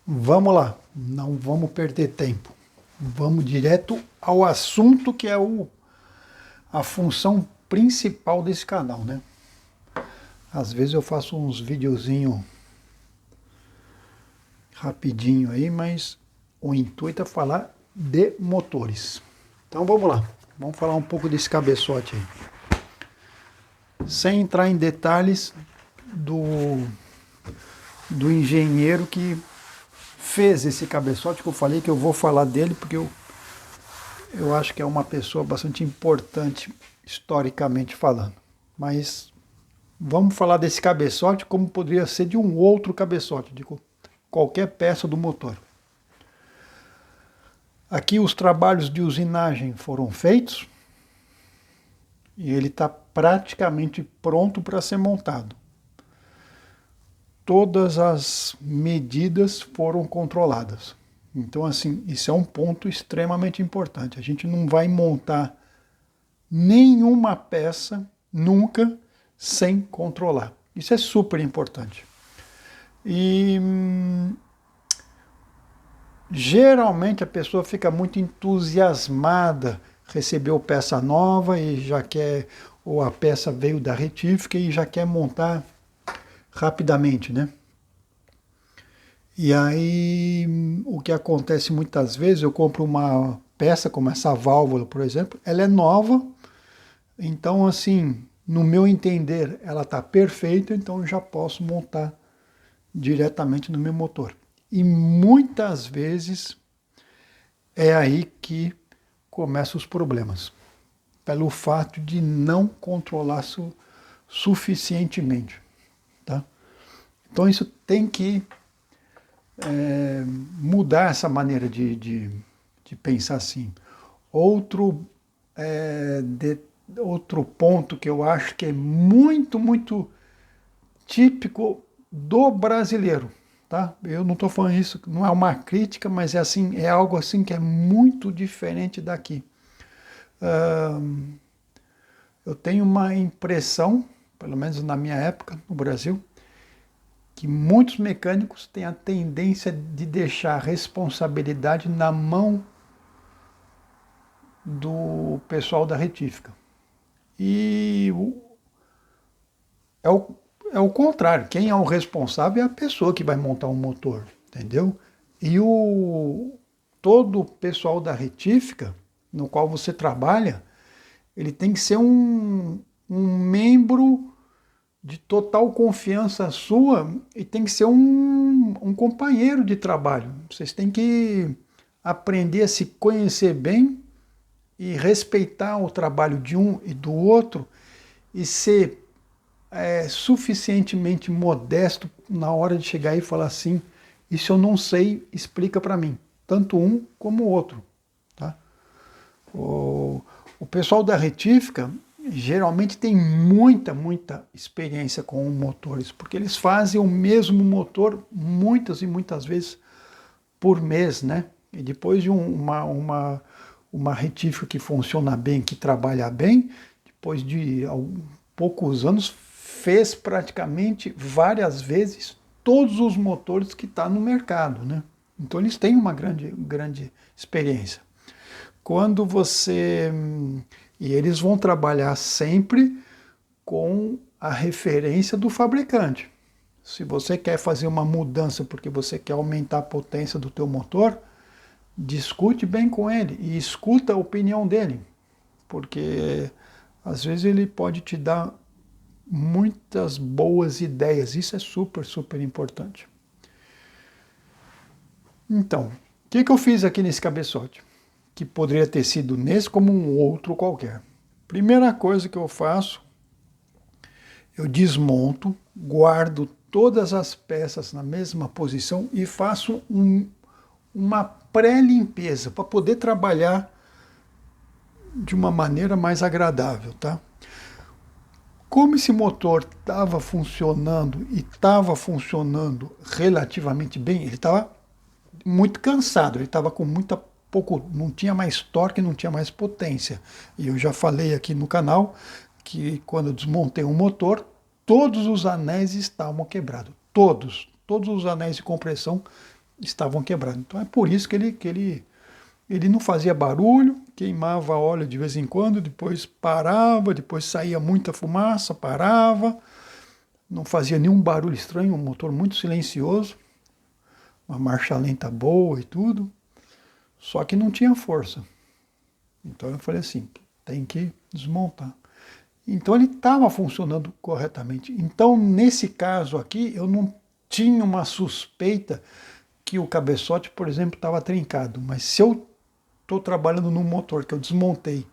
Vamos lá, não vamos perder tempo. Vamos direto ao assunto que é a função principal desse canal, né? Às vezes eu faço uns videozinho rapidinho aí, mas o intuito é falar de motores. Então vamos lá, vamos falar um pouco desse cabeçote aí. Sem entrar em detalhes do engenheiro que fez esse cabeçote, que eu falei que eu vou falar dele, porque eu acho que é uma pessoa bastante importante historicamente falando. Mas vamos falar desse cabeçote como poderia ser de um outro cabeçote, de qualquer peça do motor. Aqui os trabalhos de usinagem foram feitos e ele está praticamente pronto para ser montado. Todas as medidas foram controladas. Então, assim, isso é um ponto extremamente importante. A gente não vai montar nenhuma peça nunca sem controlar. Isso é super importante. E geralmente a pessoa fica muito entusiasmada, recebeu peça nova e já quer, ou a peça veio da retífica e já quer montar rapidamente, né? E aí, o que acontece muitas vezes, eu compro uma peça como essa válvula, por exemplo, ela é nova, então assim, no meu entender, ela está perfeita, então eu já posso montar diretamente no meu motor. E muitas vezes é aí que começam os problemas, pelo fato de não controlar suficientemente, tá? Então isso tem que mudar essa maneira de pensar assim. Outro ponto que eu acho que é muito, muito típico do brasileiro, tá? Eu não estou falando isso, não é uma crítica, mas é assim, é algo assim que é muito diferente daqui. Eu tenho uma impressão, pelo menos na minha época no Brasil, que muitos mecânicos têm a tendência de deixar a responsabilidade na mão do pessoal da retífica. E é o, é o contrário, quem é o responsável é a pessoa que vai montar um motor, entendeu? E todo o pessoal da retífica, no qual você trabalha, ele tem que ser um membro de total confiança sua e tem que ser um companheiro de trabalho. Vocês têm que aprender a se conhecer bem e respeitar o trabalho de um e do outro e ser suficientemente modesto na hora de chegar e falar assim, isso eu não sei, explica para mim. Tanto um como o outro. Tá? O pessoal da retífica geralmente tem muita experiência com motores, porque eles fazem o mesmo motor muitas e muitas vezes por mês, né? E depois de uma retífica que funciona bem, que trabalha bem, depois de poucos anos, fez praticamente várias vezes todos os motores que está no mercado, né? Então eles têm uma grande experiência. Quando você... E eles vão trabalhar sempre com a referência do fabricante. Se você quer fazer uma mudança porque você quer aumentar a potência do teu motor, discute bem com ele e escuta a opinião dele, porque às vezes ele pode te dar muitas boas ideias. Isso é super importante. Então, o que eu fiz aqui nesse cabeçote? Que poderia ter sido nesse como um outro qualquer. Primeira coisa que eu faço, eu desmonto, guardo todas as peças na mesma posição e faço uma pré-limpeza para poder trabalhar de uma maneira mais agradável, tá? Como esse motor estava funcionando e estava funcionando relativamente bem, ele estava muito cansado, ele estava com não tinha mais torque, não tinha mais potência. E eu já falei aqui no canal que quando eu desmontei o motor, todos os anéis estavam quebrados. Todos os anéis de compressão estavam quebrados. Então é por isso que ele não fazia barulho, queimava óleo de vez em quando, depois parava, depois saía muita fumaça, parava, não fazia nenhum barulho estranho, um motor muito silencioso, uma marcha lenta boa e tudo, só que não tinha força. Então eu falei assim, tem que desmontar. Então ele estava funcionando corretamente. Então nesse caso aqui eu não tinha uma suspeita que o cabeçote, por exemplo, estava trincado. Mas se eu estou trabalhando num motor que eu desmontei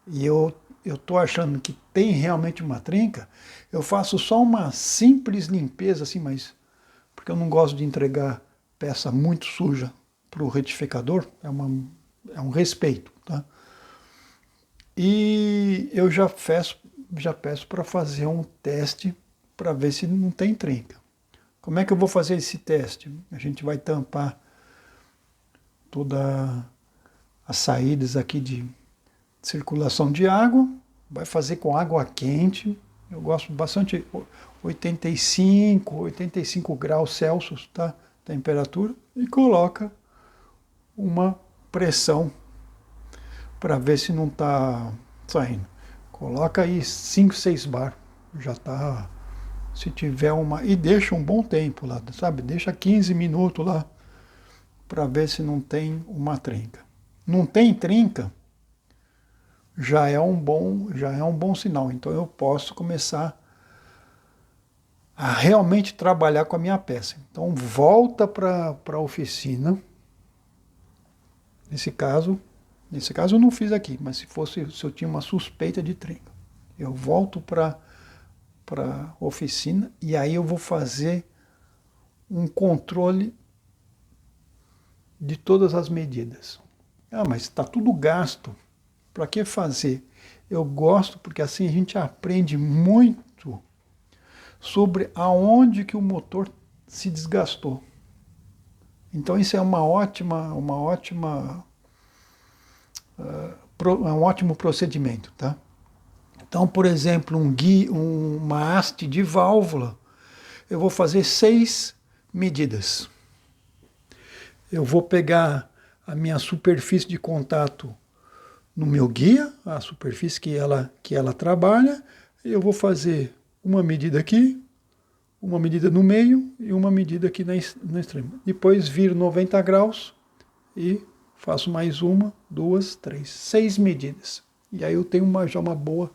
e eu estou achando que tem realmente uma trinca, eu faço só uma simples limpeza assim, mas porque eu não gosto de entregar peça muito suja para o retificador, é um respeito, tá? E eu já peço para fazer um teste para ver se não tem trinca. Como é que eu vou fazer esse teste? A gente vai tampar todas as saídas aqui de circulação de água, vai fazer com água quente. Eu gosto bastante, 85 graus Celsius, tá? Temperatura, e coloca uma pressão para ver se não está saindo. Coloca aí 5, 6 bar, já está. Se tiver uma. E deixa um bom tempo lá, sabe? Deixa 15 minutos lá para ver se não tem uma trinca. Não tem trinca, já é um bom sinal. Então eu posso começar a realmente trabalhar com a minha peça. Então volta para a oficina. Nesse caso eu não fiz aqui, mas se eu tinha uma suspeita de trinca, eu volto para a oficina e aí eu vou fazer um controle de todas as medidas. Ah, mas está tudo gasto. Para que fazer? Eu gosto porque assim a gente aprende muito sobre aonde que o motor se desgastou. Então isso é um ótimo procedimento, tá? Então, por exemplo, uma haste de válvula, eu vou fazer 6 medidas. Eu vou pegar a minha superfície de contato no meu guia, a superfície que ela trabalha, eu vou fazer uma medida aqui, uma medida no meio e uma medida aqui na extrema. Depois viro 90 graus e faço mais 1, 2, 3, 6 medidas. E aí eu tenho já uma boa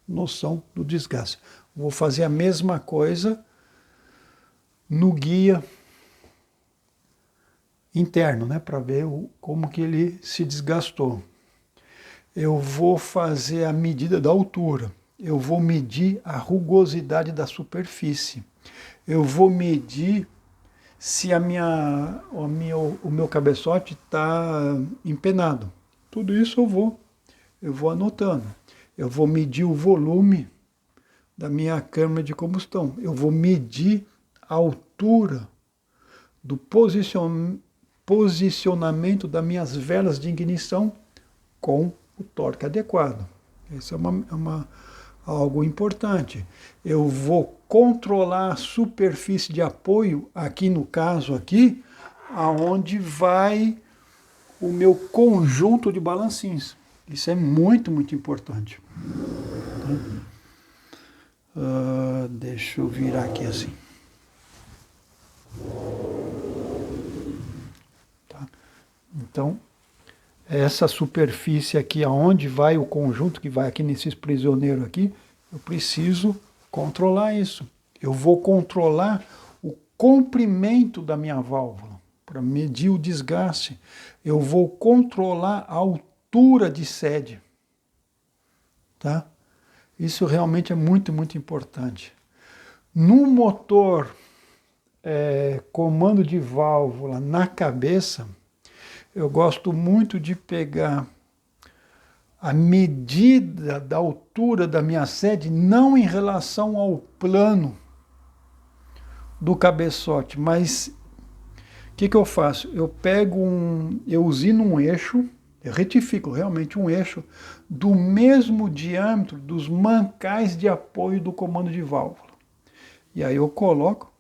noção do desgaste. Vou fazer a mesma coisa no guia interno, né, para ver como que ele se desgastou. Eu vou fazer a medida da altura. Eu vou medir a rugosidade da superfície. Eu vou medir se o meu cabeçote está empenado. Tudo isso eu vou anotando. Eu vou medir o volume da minha câmara de combustão. Eu vou medir a altura do posicionamento das minhas velas de ignição com o torque adequado. Isso é algo importante. Eu vou controlar a superfície de apoio, aqui no caso aqui, aonde vai o meu conjunto de balancins. Isso é muito, muito importante. Deixa eu virar aqui assim. Tá? Então, essa superfície aqui, aonde vai o conjunto que vai aqui nesses prisioneiros aqui, eu preciso controlar isso. Eu vou controlar o comprimento da minha válvula para medir o desgaste. Eu vou controlar a altura de sede. Tá? Isso realmente é muito, muito importante. No motor comando de válvula na cabeça, eu gosto muito de pegar a medida da altura da minha sede, não em relação ao plano do cabeçote, mas o que eu faço? Eu usino um eixo, eu retifico realmente um eixo do mesmo diâmetro dos mancais de apoio do comando de válvula. E aí eu coloco,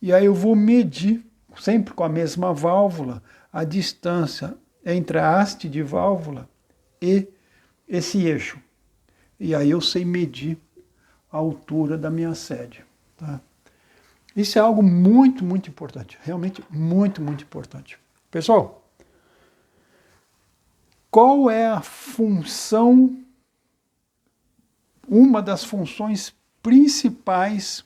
e aí eu vou medir sempre com a mesma válvula, a distância entre a haste de válvula e esse eixo. E aí eu sei medir a altura da minha sede. Tá? Isso é algo muito, muito importante. Realmente muito, muito importante. Pessoal, qual é a função, uma das funções principais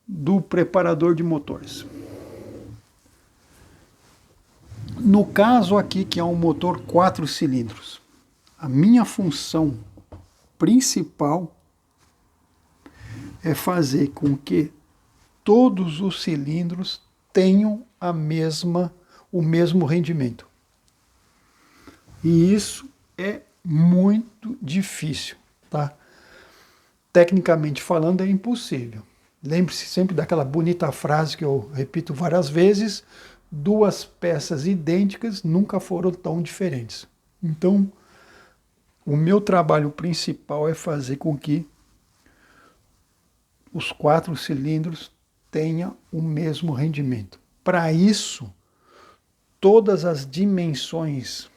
do preparador de motores? No caso aqui, que é um motor 4 cilindros, a minha função principal é fazer com que todos os cilindros tenham o mesmo rendimento. E isso é muito difícil, tá? Tecnicamente falando, é impossível. Lembre-se sempre daquela bonita frase que eu repito várias vezes: duas peças idênticas nunca foram tão diferentes. Então, o meu trabalho principal é fazer com que os 4 cilindros tenham o mesmo rendimento. Para isso, todas as dimensões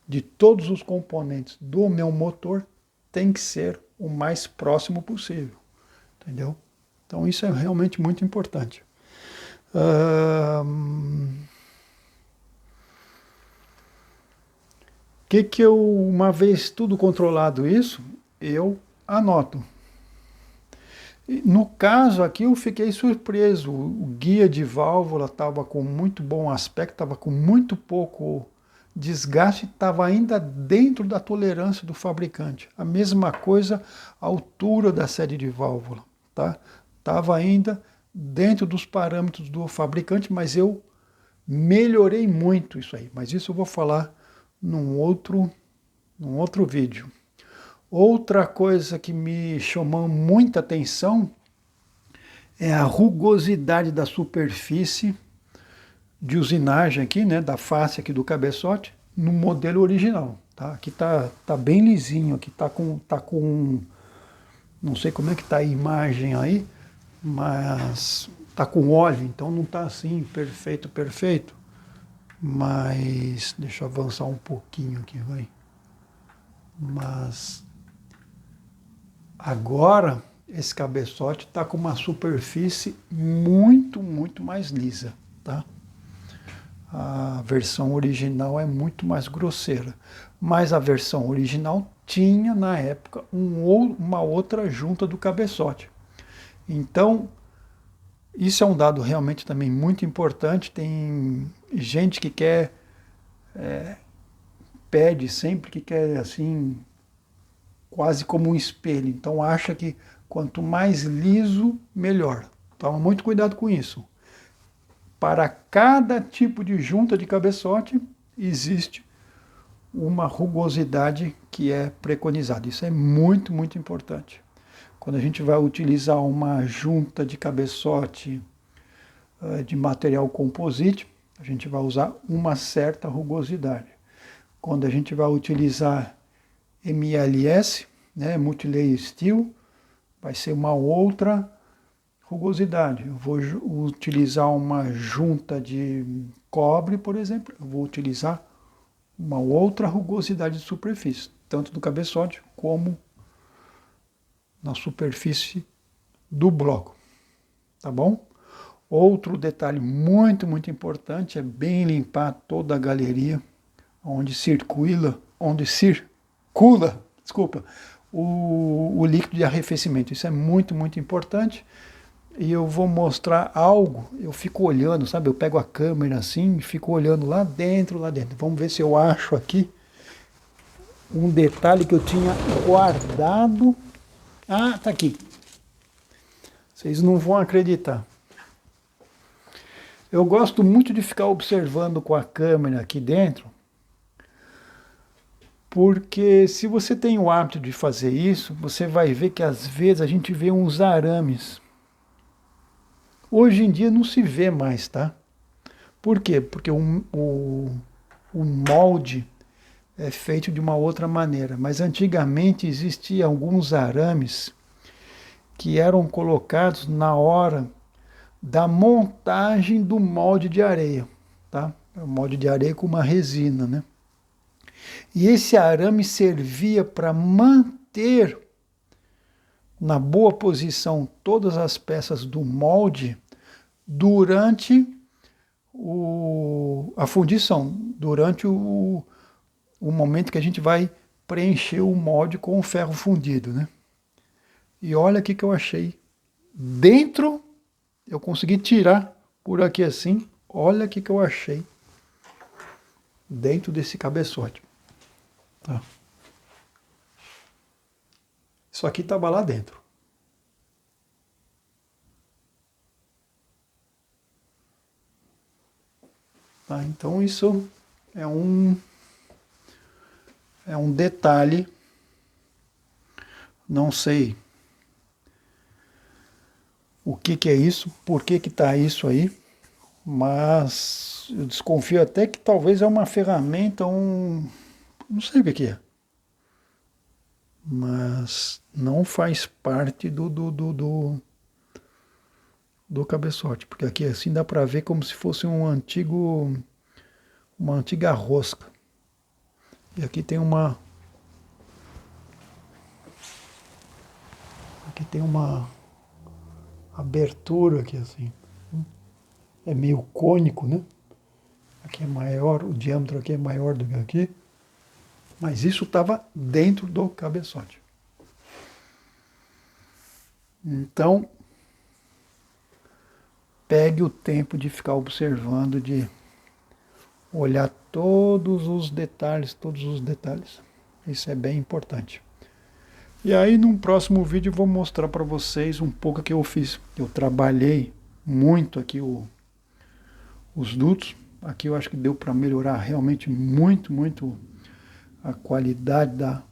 de todos os componentes do meu motor tem que ser o mais próximo possível. Entendeu? Então isso é realmente muito importante. Que eu, uma vez tudo controlado isso, eu anoto. No caso aqui eu fiquei surpreso, o guia de válvula estava com muito bom aspecto, estava com muito pouco desgaste, estava ainda dentro da tolerância do fabricante. A mesma coisa a altura da sede de válvula, tá? Estava ainda dentro dos parâmetros do fabricante, mas eu melhorei muito isso aí. Mas isso eu vou falar num outro vídeo. Outra coisa que me chamou muita atenção é a rugosidade da superfície de usinagem aqui, né, da face aqui do cabeçote, no modelo original. Tá? Aqui tá bem lisinho, aqui tá com não sei como é que tá a imagem aí, mas tá com óleo, então não tá assim perfeito. Mas deixa eu avançar um pouquinho aqui, vai. Mas agora esse cabeçote está com uma superfície muito mais lisa, tá? A versão original é muito mais grosseira, mas a versão original tinha na época uma outra junta do cabeçote. Então, isso é um dado realmente também muito importante. Tem gente que quer, pede sempre que quer assim, quase como um espelho. Então acha que quanto mais liso, melhor. Toma muito cuidado com isso. Para cada tipo de junta de cabeçote, existe uma rugosidade que é preconizada. Isso é muito importante. Quando a gente vai utilizar uma junta de cabeçote de material composite, a gente vai usar uma certa rugosidade. Quando a gente vai utilizar MLS, né, multilayer steel, vai ser uma outra rugosidade. Eu vou utilizar uma junta de cobre, por exemplo, eu vou utilizar uma outra rugosidade de superfície, tanto do cabeçote como na superfície do bloco, tá bom? Outro detalhe muito importante é bem limpar toda a galeria onde circula, o líquido de arrefecimento. Isso é muito importante. E eu vou mostrar algo, eu fico olhando, sabe? Eu pego a câmera assim e fico olhando lá dentro. Vamos ver se eu acho aqui um detalhe que eu tinha guardado. Ah, tá aqui. Vocês não vão acreditar. Eu gosto muito de ficar observando com a câmera aqui dentro, porque se você tem o hábito de fazer isso, você vai ver que às vezes a gente vê uns arames. Hoje em dia não se vê mais, tá? Por quê? Porque o molde é feito de uma outra maneira. Mas antigamente existiam alguns arames que eram colocados na hora da montagem do molde de areia, tá? O molde de areia com uma resina, né? E esse arame servia para manter na boa posição todas as peças do molde durante a fundição, durante o momento que a gente vai preencher o molde com o ferro fundido, né? E olha o que eu achei. Dentro, eu consegui tirar por aqui assim, olha o que eu achei dentro desse cabeçote. Tá. Isso aqui estava lá dentro. Tá, então isso é um detalhe, não sei o que é isso, por que está isso aí, mas eu desconfio até que talvez é uma ferramenta, não sei o que é, mas não faz parte do cabeçote, porque aqui assim dá para ver como se fosse uma antiga rosca. E aqui tem uma abertura aqui assim. É meio cônico, né? Aqui é maior, o diâmetro aqui é maior do que aqui. Mas isso estava dentro do cabeçote. Então, pegue o tempo de ficar observando, de olhar todos os detalhes, todos os detalhes. Isso é bem importante. E aí, num próximo vídeo, eu vou mostrar para vocês um pouco o que eu fiz. Eu trabalhei muito aqui os dutos. Aqui eu acho que deu para melhorar realmente muito, muito a qualidade da...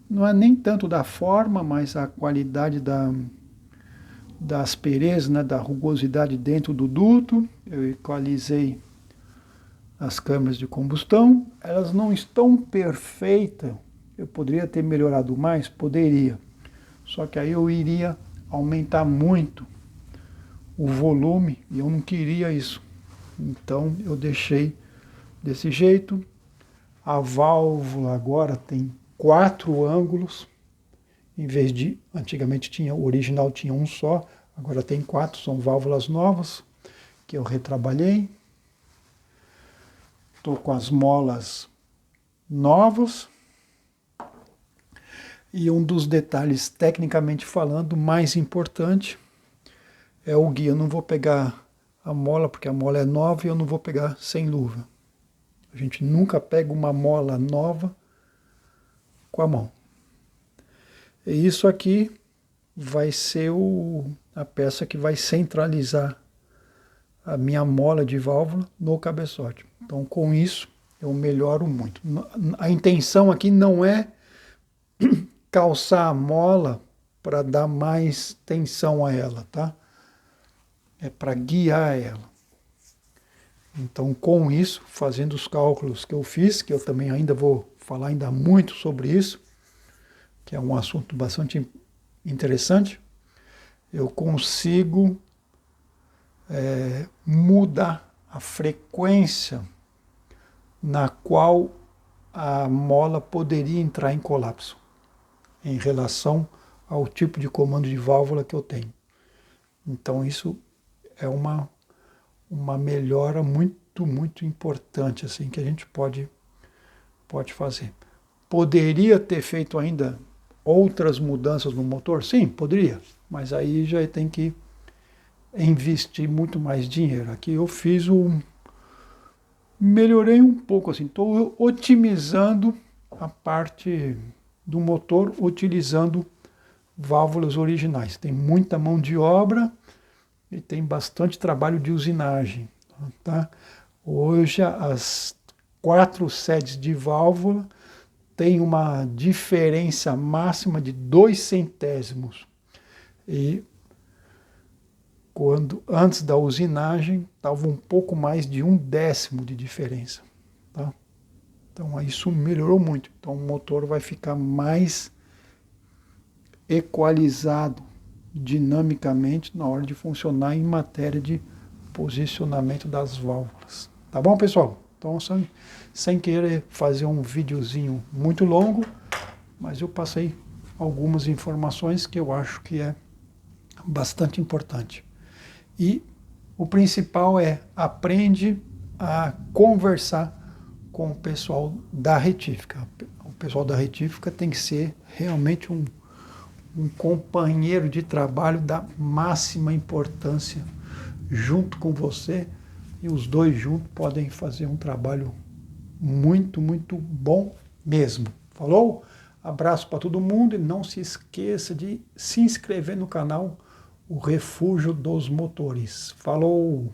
Não é nem tanto da forma, mas a qualidade da aspereza, né, da rugosidade dentro do duto. Eu equalizei as câmaras de combustão. Elas não estão perfeitas. Eu poderia ter melhorado mais? Poderia. Só que aí eu iria aumentar muito o volume e eu não queria isso. Então eu deixei desse jeito. A válvula agora tem 4 ângulos, em vez de, antigamente tinha, o original tinha um só, agora tem 4, são válvulas novas, que eu retrabalhei. Estou com as molas novas. E um dos detalhes, tecnicamente falando, mais importante, é o guia. Eu não vou pegar a mola, porque a mola é nova e eu não vou pegar sem luva. A gente nunca pega uma mola nova com a mão. E isso aqui vai ser a peça que vai centralizar a minha mola de válvula no cabeçote. Então, com isso, eu melhoro muito. A intenção aqui não é calçar a mola para dar mais tensão a ela, tá? É para guiar ela. Então, com isso, fazendo os cálculos que eu fiz, que eu também ainda vou falar ainda muito sobre isso, que é um assunto bastante interessante, eu consigo mudar a frequência na qual a mola poderia entrar em colapso em relação ao tipo de comando de válvula que eu tenho. Então isso é uma melhora muito, muito importante assim, que a gente pode fazer. Poderia ter feito ainda outras mudanças no motor? Sim, poderia, mas aí já tem que investir muito mais dinheiro. Aqui eu fiz melhorei um pouco, assim, estou otimizando a parte do motor utilizando válvulas originais. Tem muita mão de obra e tem bastante trabalho de usinagem. Tá? Hoje as 4 sedes de válvula têm uma diferença máxima de 2 centésimos. E antes da usinagem estava um pouco mais de 1/10 de diferença. Tá? Então isso melhorou muito. Então o motor vai ficar mais equalizado dinamicamente na hora de funcionar em matéria de posicionamento das válvulas. Tá bom, pessoal? Então, sem querer fazer um videozinho muito longo, mas eu passei algumas informações que eu acho que é bastante importante. E o principal é aprende a conversar com o pessoal da retífica. O pessoal da retífica tem que ser realmente um companheiro de trabalho da máxima importância junto com você, e os dois juntos podem fazer um trabalho muito, muito bom mesmo. Falou? Abraço para todo mundo e não se esqueça de se inscrever no canal O Refúgio dos Motores. Falou!